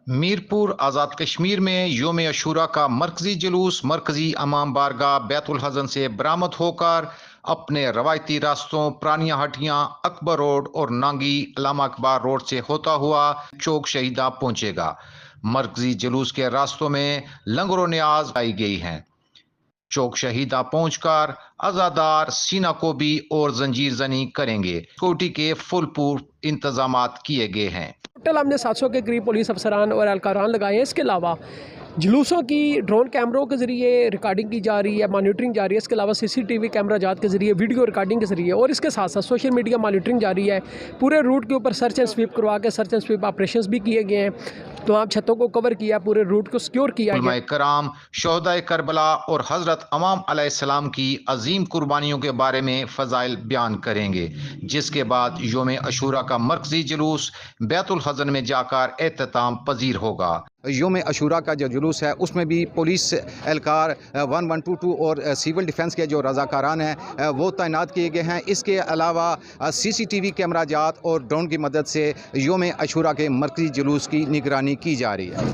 मीरपुर आज़ाद कश्मीर में योम अशूरा का मरकजी जुलूस मरकजी अमाम बारगाह बैतुल हज़न से बरामद होकर अपने रवायती रास्तों प्रानिया हटियां अकबर रोड और नांगी अल्लामा अकबर रोड से होता हुआ चौक शहीदा पहुंचेगा। मरकजी जुलूस के रास्तों में लंगर न्याज आई गई हैं। चौक शहीदा पहुंचकर अजादार सीना को भी और जंजीर जनी करेंगे। सिक्योरिटी के फुल प्रूफ इंतजाम किए गए हैं। टोटल हमने 700 के करीब पुलिस अफसरान और एहलकारान लगाए हैं। इसके अलावा जुलूसों की ड्रोन कैमरों के ज़रिए रिकॉर्डिंग की जा रही है, मॉनिटरिंग जारी है। इसके अलावा CCTV कैमरा जात के ज़रिए वीडियो रिकॉर्डिंग के ज़रिए और इसके साथ साथ सोशल मीडिया मॉनिटरिंग जारी है। पूरे रूट के ऊपर सर्च एंड स्वीप करवा के सर्च एंड स्वीप ऑपरेशंस भी किए गए हैं। तो आप छतों को कवर किया, पूरे रूट को सिक्योर किया गया। कराम शोहदाए करबला और हज़रत अमाम अलैहिस्सलाम की अजीम कुर्बानियों के बारे में फ़ज़ाइल बयान करेंगे, जिसके बाद योम अशूरा का मरकजी जुलूस बैतुल हज़न में जाकर एहतमाम पजीर होगा। योम अशूरा का जो जुलूस है उसमें भी पुलिस एहलकार 1122 और सिविल डिफेंस के जो रज़ाकारान हैं वो तैनात किए गए हैं। इसके अलावा CCTV कैमरा जात और ड्रोन की मदद से योम अशूरा के मरकजी जुलूस की निगरानी की जा रही है।